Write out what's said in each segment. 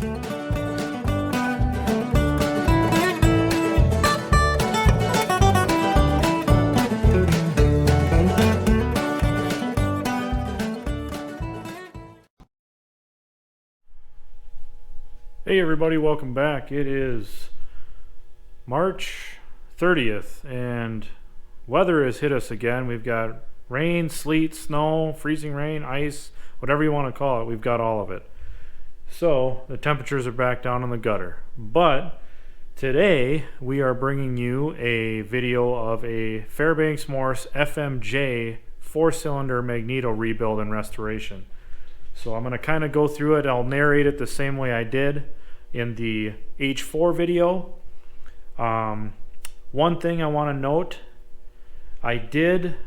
Hey everybody, welcome back. It is March 30th and weather has hit us again. We've got rain, sleet, snow, freezing rain, ice, whatever you want to call it. We've got all of it. So the temperatures are back down in the gutter. But today we are bringing you a video of a Fairbanks Morse FMJ 4-cylinder Magneto rebuild and restoration. So I'm going to kind of go through it. I'll narrate it the same way I did in the H4 video. One thing I want to note, I did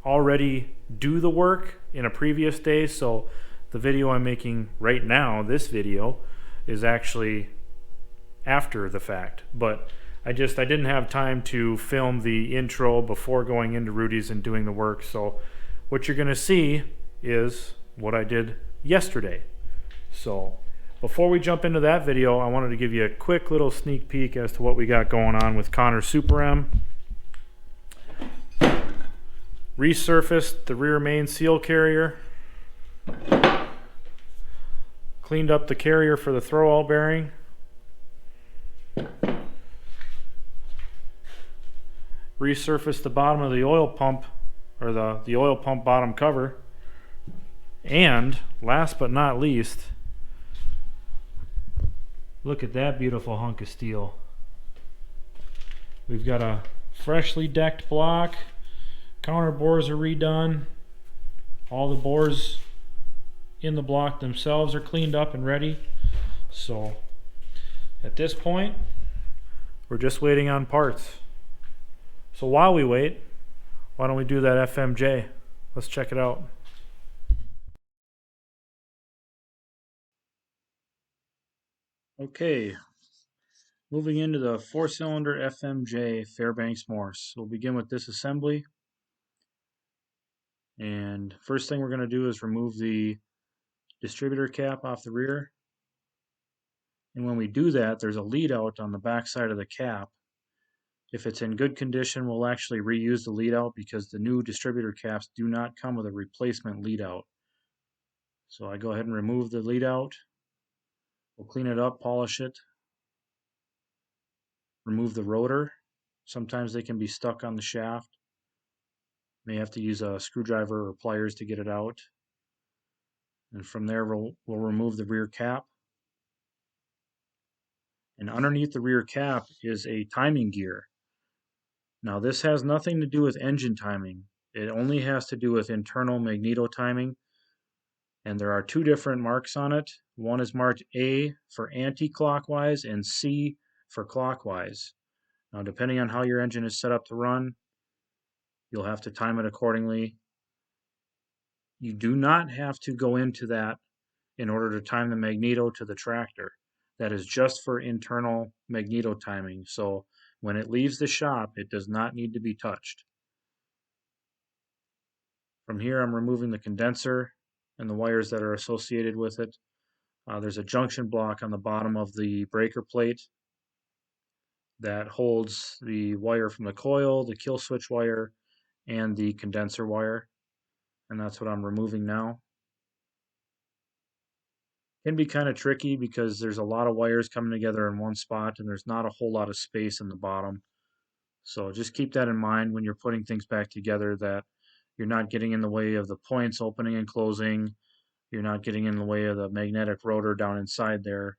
already do the work in a previous day, so the video I'm making right now, this video, is actually after the fact. But I didn't have time to film the intro before going into Rudy's and doing the work. So what you're going to see is what I did yesterday. So before we jump into that video, I wanted to give you a quick little sneak peek as to what we got going on with Connor Super M. Resurfaced the rear main seal carrier. Cleaned up the carrier for the throwout bearing. Resurfaced the bottom of the oil pump, or the oil pump bottom cover. And last but not least, look at that beautiful hunk of steel. We've got a freshly decked block. Counter bores are redone. All the bores in the block themselves are cleaned up and ready. So at this point, we're just waiting on parts. So while we wait, why don't we do that FMJ? Let's check it out. Okay, moving into the 4-cylinder FMJ Fairbanks Morse. We'll begin with disassembly. And first thing we're going to do is remove the distributor cap off the rear. And when we do that, there's a lead out on the back side of the cap. If it's in good condition, we'll actually reuse the lead out because the new distributor caps do not come with a replacement lead out. So I go ahead and remove the lead out. We'll clean it up, polish it. Remove the rotor. Sometimes they can be stuck on the shaft. May have to use a screwdriver or pliers to get it out. And from there we'll remove the rear cap. And underneath the rear cap is a timing gear. Now this has nothing to do with engine timing. It only has to do with internal magneto timing. And there are two different marks on it. One is marked A for anti-clockwise and C for clockwise. Now depending on how your engine is set up to run, you'll have to time it accordingly. You do not have to go into that in order to time the magneto to the tractor. That is just for internal magneto timing. So when it leaves the shop, it does not need to be touched. From here, I'm removing the condenser and the wires that are associated with it. There's a junction block on the bottom of the breaker plate that holds the wire from the coil, the kill switch wire, and the condenser wire. And that's what I'm removing now. Can be kind of tricky because there's a lot of wires coming together in one spot and there's not a whole lot of space in the bottom. So just keep that in mind when you're putting things back together, that you're not getting in the way of the points opening and closing. You're not getting in the way of the magnetic rotor down inside there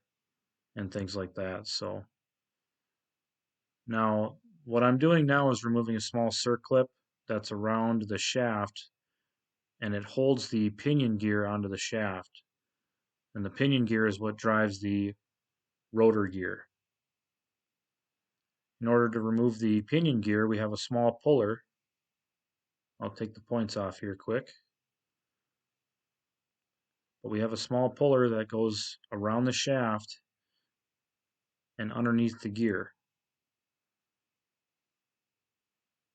and things like that. So now what I'm doing now is removing a small circlip that's around the shaft, and it holds the pinion gear onto the shaft. And the pinion gear is what drives the rotor gear. In order to remove the pinion gear, we have a small puller. I'll take the points off here quick. But we have a small puller that goes around the shaft and underneath the gear.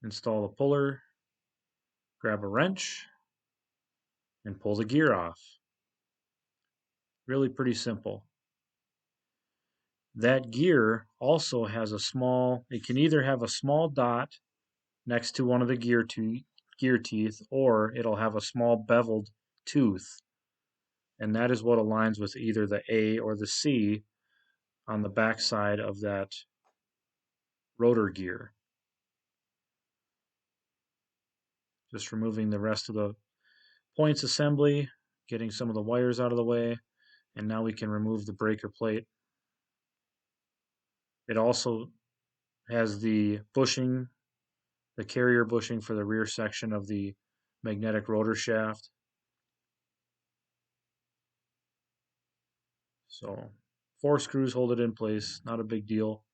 Install the puller, grab a wrench, and pull the gear off. Really pretty simple. That gear also has it can either have a small dot next to one of the gear teeth, or it'll have a small beveled tooth. And that is what aligns with either the A or the C on the back side of that rotor gear. Just removing the rest of the points assembly, getting some of the wires out of the way, and now we can remove the breaker plate. It also has the bushing, the carrier bushing for the rear section of the magnetic rotor shaft. So 4 screws hold it in place, not a big deal.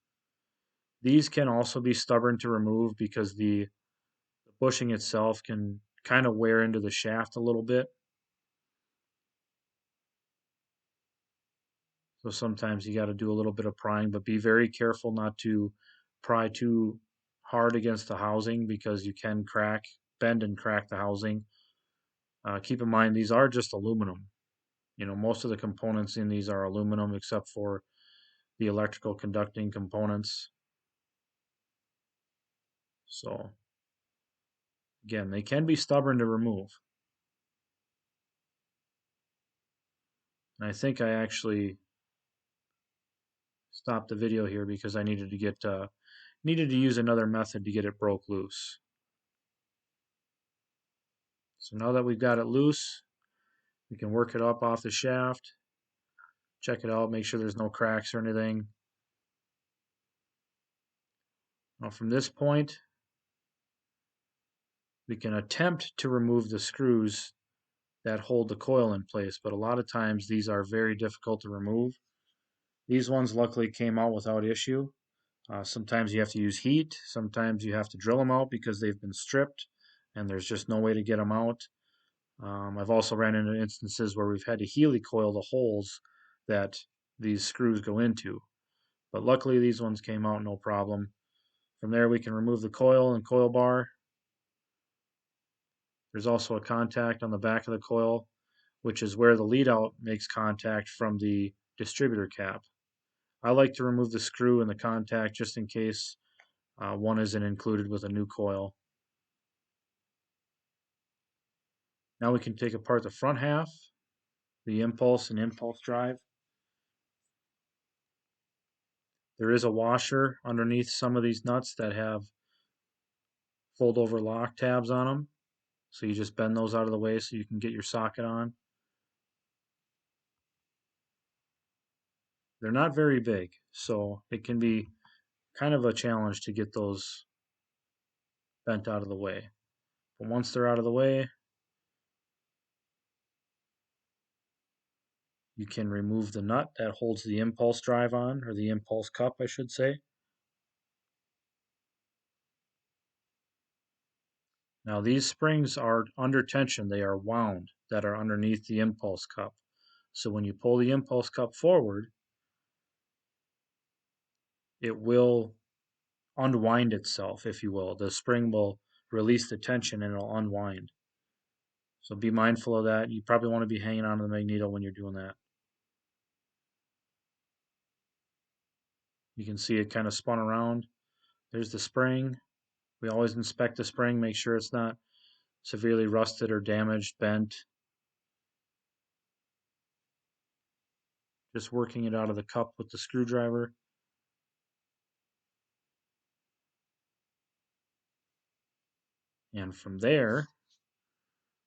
These can also be stubborn to remove because the bushing itself can kind of wear into the shaft a little bit. So sometimes you got to do a little bit of prying, but be very careful not to pry too hard against the housing because you can bend and crack the housing. Keep in mind, these are just aluminum. Most of the components in these are aluminum except for the electrical conducting components. So again, they can be stubborn to remove. And I think I actually stopped the video here because I needed to use another method to get it broke loose. So now that we've got it loose, we can work it up off the shaft, check it out, make sure there's no cracks or anything. Now from this point, we can attempt to remove the screws that hold the coil in place, but a lot of times these are very difficult to remove. These ones luckily came out without issue. Sometimes you have to use heat, sometimes you have to drill them out because they've been stripped and there's just no way to get them out. I've also ran into instances where we've had to helicoil the holes that these screws go into. But luckily these ones came out no problem. From there we can remove the coil and coil bar. There's also a contact on the back of the coil, which is where the lead out makes contact from the distributor cap. I like to remove the screw and the contact just in case one isn't included with a new coil. Now we can take apart the front half, the impulse and impulse drive. There is a washer underneath some of these nuts that have fold over lock tabs on them. So you just bend those out of the way so you can get your socket on. They're not very big, so it can be kind of a challenge to get those bent out of the way. But once they're out of the way, you can remove the nut that holds the impulse drive on, or the impulse cup, I should say. Now these springs are under tension, they are wound, that are underneath the impulse cup. So when you pull the impulse cup forward, it will unwind itself, if you will. The spring will release the tension and it'll unwind. So be mindful of that. You probably want to be hanging on to the magneto when you're doing that. You can see it kind of spun around. There's the spring. We always inspect the spring, make sure it's not severely rusted or damaged, bent. Just working it out of the cup with the screwdriver. And from there,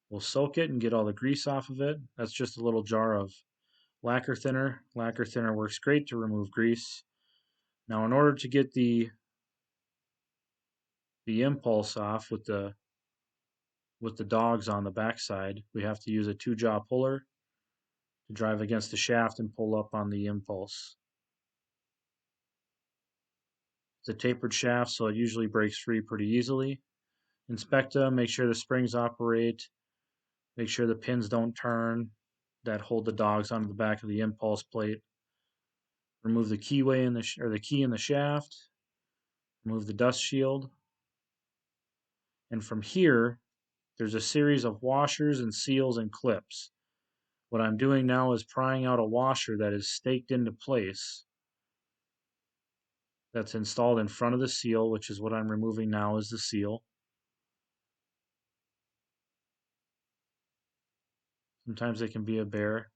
we'll soak it and get all the grease off of it. That's just a little jar of lacquer thinner. Lacquer thinner works great to remove grease. Now in order to get the impulse off with the dogs on the backside, we have to use a 2-jaw puller to drive against the shaft and pull up on the impulse. It's a tapered shaft, so it usually breaks free pretty easily. Inspect them, make sure the springs operate, make sure the pins don't turn that hold the dogs onto the back of the impulse plate. Remove the keyway in the key in the shaft. Remove the dust shield. And from here, there's a series of washers and seals and clips. What I'm doing now is prying out a washer that is staked into place. that's installed in front of the seal, which is what I'm removing now, is the seal. Sometimes they can be a bear.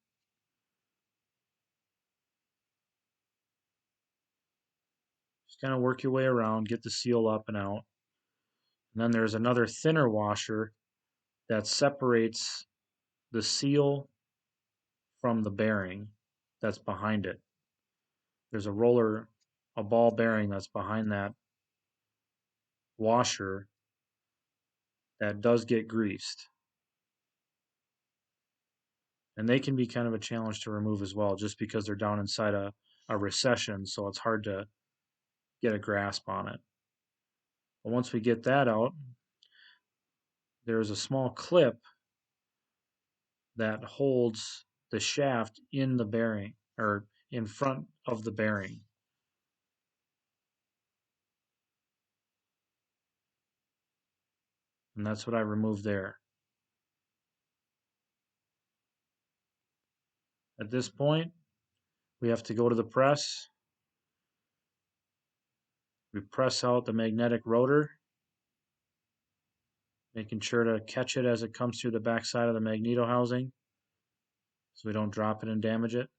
Just kind of work your way around, get the seal up and out. And then there's another thinner washer that separates the seal from the bearing that's behind it. There's a roller, a ball bearing that's behind that washer that does get greased. And they can be kind of a challenge to remove as well, just because they're down inside a recession, so it's hard to get a grasp on it. But once we get that out, there's a small clip that holds the shaft in the bearing, or in front of the bearing. And that's what I removed there. At this point, we have to go to the press. We press out the magnetic rotor, making sure to catch it as it comes through the back side of the magneto housing so we don't drop it and damage it.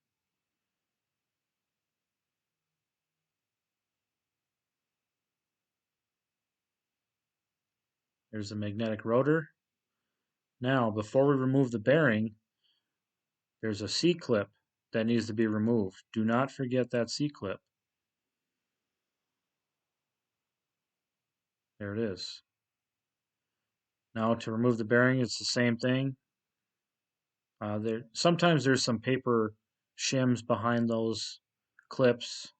There's the magnetic rotor. Now, before we remove the bearing, there's a C-clip that needs to be removed. Do not forget that C-clip. There it is. Now to remove the bearing, it's the same thing. Sometimes there's some paper shims behind those clips.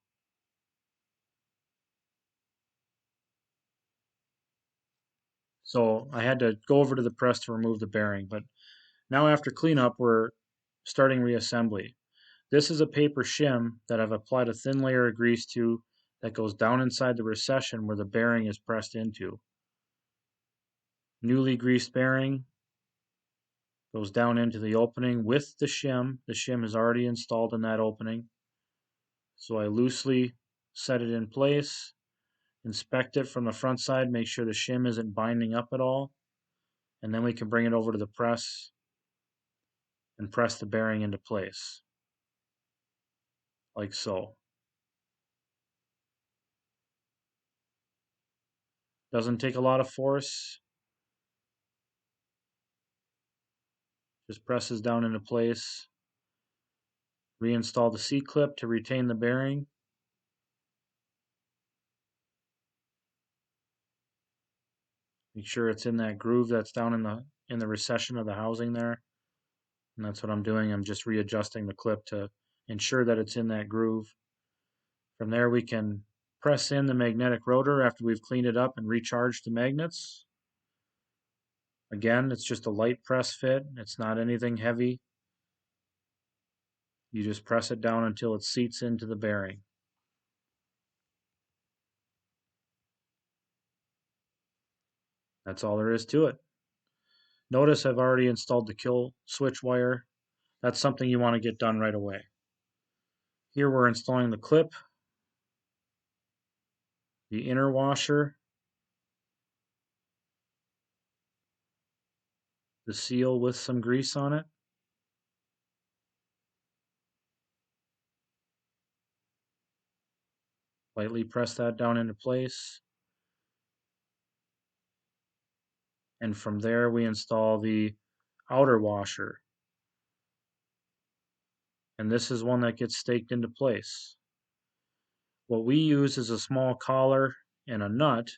So I had to go over to the press to remove the bearing. But now after cleanup, we're starting reassembly. This is a paper shim that I've applied a thin layer of grease to that goes down inside the recession where the bearing is pressed into. Newly greased bearing goes down into the opening with the shim. The shim is already installed in that opening. So I loosely set it in place, inspect it from the front side, make sure the shim isn't binding up at all, and then we can bring it over to the press and press the bearing into place, like so. Doesn't take a lot of force, just presses down into place. Reinstall the C-clip to retain the bearing. Make sure it's in that groove that's down in the recession of the housing there. And that's what I'm doing. I'm just readjusting the clip to ensure that it's in that groove. From there we can press in the magnetic rotor after we've cleaned it up and recharged the magnets. Again, it's just a light press fit. It's not anything heavy. You just press it down until it seats into the bearing. That's all there is to it. Notice I've already installed the kill switch wire. That's something you want to get done right away. Here we're installing the clip, the inner washer, the seal with some grease on it. Lightly press that down into place. And from there we install the outer washer. And this is one that gets staked into place. What we use is a small collar and a nut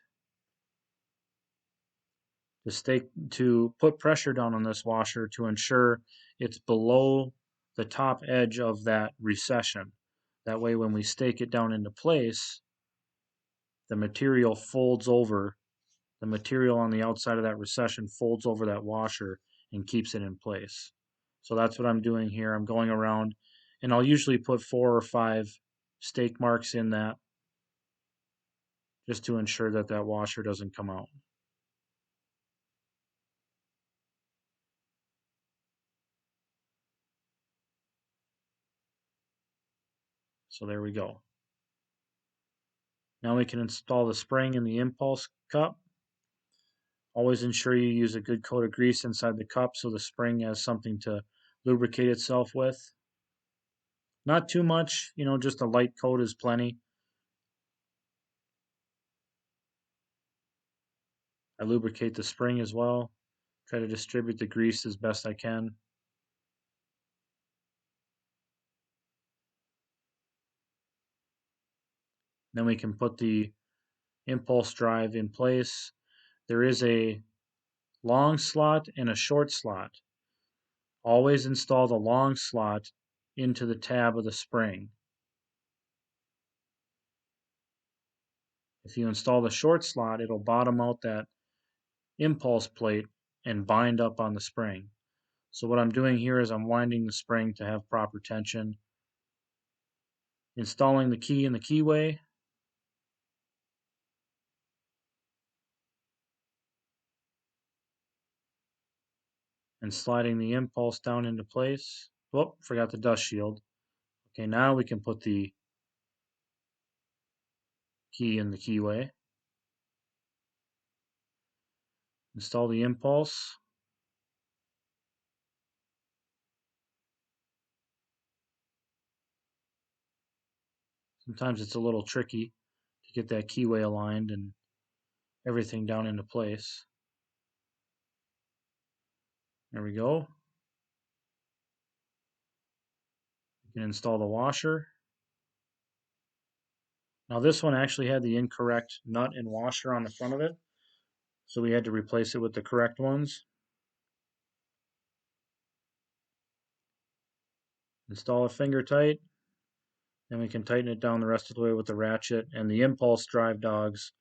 to put pressure down on this washer to ensure it's below the top edge of that recession. That way when we stake it down into place, the material folds over, the material on the outside of that recession folds over that washer and keeps it in place. So that's what I'm doing here. I'm going around and I'll usually put 4 or 5 stake marks in that just to ensure that that washer doesn't come out. So there we go. Now we can install the spring in the impulse cup. Always ensure you use a good coat of grease inside the cup so the spring has something to lubricate itself with. Not too much, just a light coat is plenty. I lubricate the spring as well. Try to distribute the grease as best I can. Then we can put the impulse drive in place. There is a long slot and a short slot. Always install the long slot into the tab of the spring. If you install the short slot, it'll bottom out that impulse plate and bind up on the spring. So what I'm doing here is I'm winding the spring to have proper tension. Installing the key in the keyway. And sliding the impulse down into place. Whoop, forgot the dust shield. Okay, now we can put the key in the keyway. Install the impulse. Sometimes it's a little tricky to get that keyway aligned and everything down into place. There we go. You can install the washer. Now this one actually had the incorrect nut and washer on the front of it, so we had to replace it with the correct ones. Install it finger tight. Then we can tighten it down the rest of the way with the ratchet, and the impulse drive dogs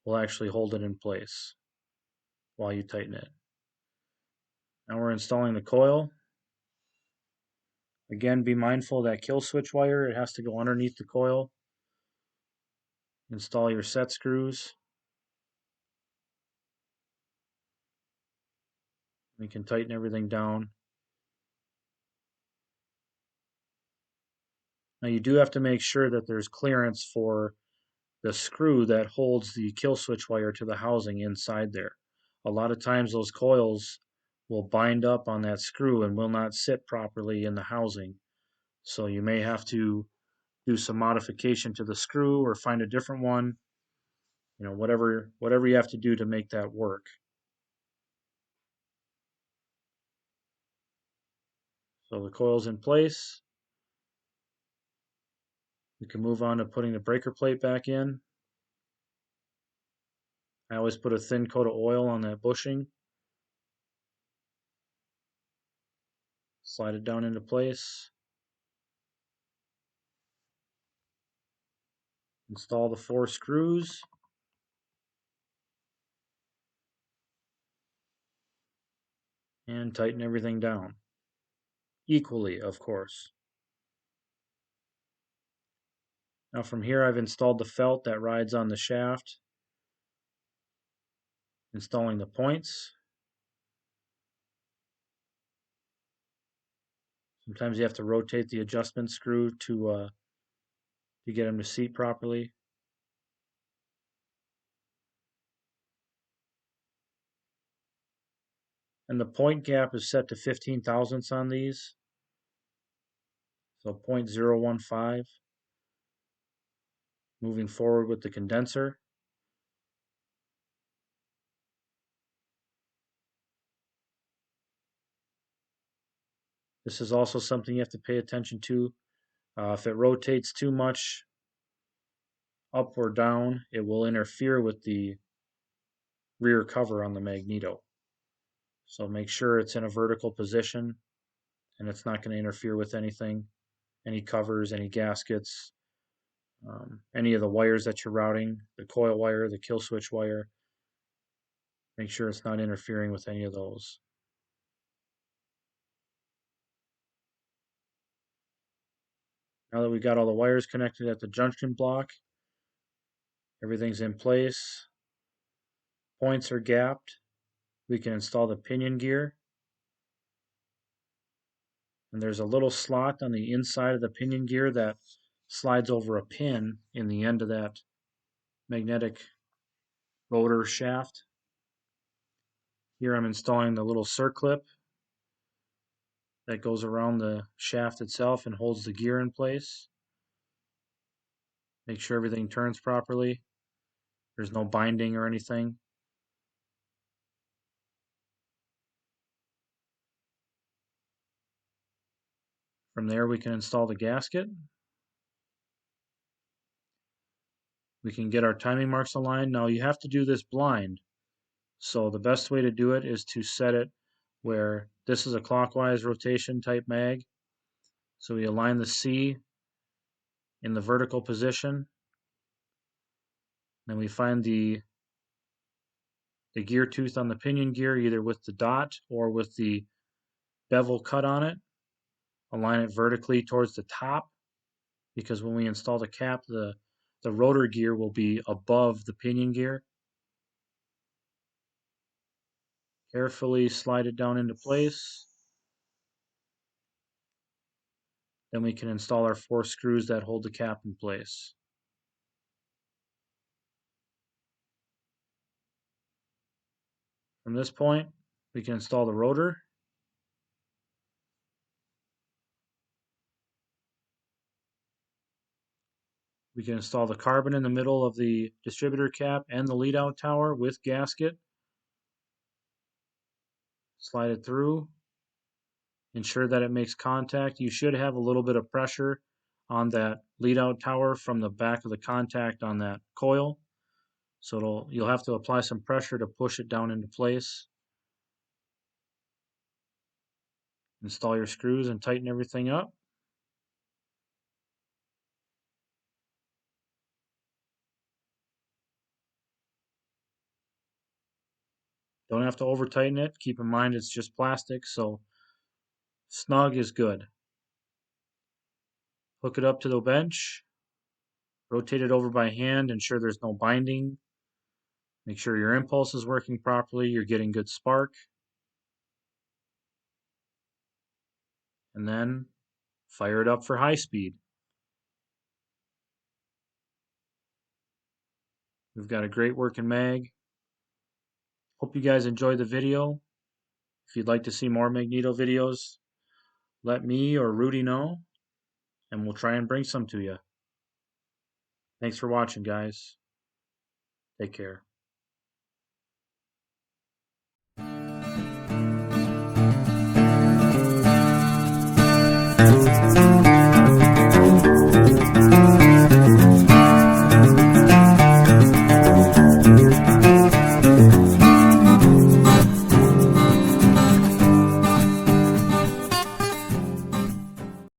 will actually hold it in place while you tighten it. Now we're installing the coil. Again, be mindful of that kill switch wire. It has to go underneath the coil. Install your set screws. We can tighten everything down. Now you do have to make sure that there's clearance for the screw that holds the kill switch wire to the housing inside there. A lot of times those coils will bind up on that screw and will not sit properly in the housing. So you may have to do some modification to the screw or find a different one. Whatever you have to do to make that work. So the coil's in place. We can move on to putting the breaker plate back in. I always put a thin coat of oil on that bushing. Slide it down into place. Install the 4 screws. And tighten everything down. Equally, of course. Now from here I've installed the felt that rides on the shaft. Installing the points. Sometimes you have to rotate the adjustment screw to get them to seat properly. And the point gap is set to 15 thousandths on these. So 0.015. Moving forward with the condenser. This is also something you have to pay attention to. If it rotates too much up or down, it will interfere with the rear cover on the Magneto. So make sure it's in a vertical position and it's not going to interfere with anything, any covers, any gaskets, any of the wires that you're routing, the coil wire, the kill switch wire. Make sure it's not interfering with any of those. Now that we've got all the wires connected at the junction block, everything's in place, points are gapped, we can install the pinion gear. And there's a little slot on the inside of the pinion gear that slides over a pin in the end of that magnetic rotor shaft. Here I'm installing the little circlip that goes around the shaft itself and holds the gear in place. Make sure everything turns properly. There's no binding or anything. From there we can install the gasket. We can get our timing marks aligned. Now you have to do this blind. So the best way to do it is to set it where this is a clockwise rotation type mag. So we align the C in the vertical position. Then we find the gear tooth on the pinion gear either with the dot or with the bevel cut on it. Align it vertically towards the top, because when we install the cap, the rotor gear will be above the pinion gear. Carefully slide it down into place. Then we can install our 4 screws that hold the cap in place. From this point, we can install the rotor. We can install the carbon in the middle of the distributor cap and the lead out tower with gasket. Slide it through. Ensure that it makes contact. You should have a little bit of pressure on that lead out tower from the back of the contact on that coil. So you'll have to apply some pressure to push it down into place. Install your screws and tighten everything up. Don't have to over tighten it. Keep in mind it's just plastic, so snug is good. Hook it up to the bench. Rotate it over by hand. Ensure there's no binding. Make sure your impulse is working properly. You're getting good spark. And then fire it up for high speed. We've got a great working mag. Hope you guys enjoyed the video. If you'd like to see more Magneto videos, let me or Rudy know, and we'll try and bring some to you. Thanks for watching, guys. Take care.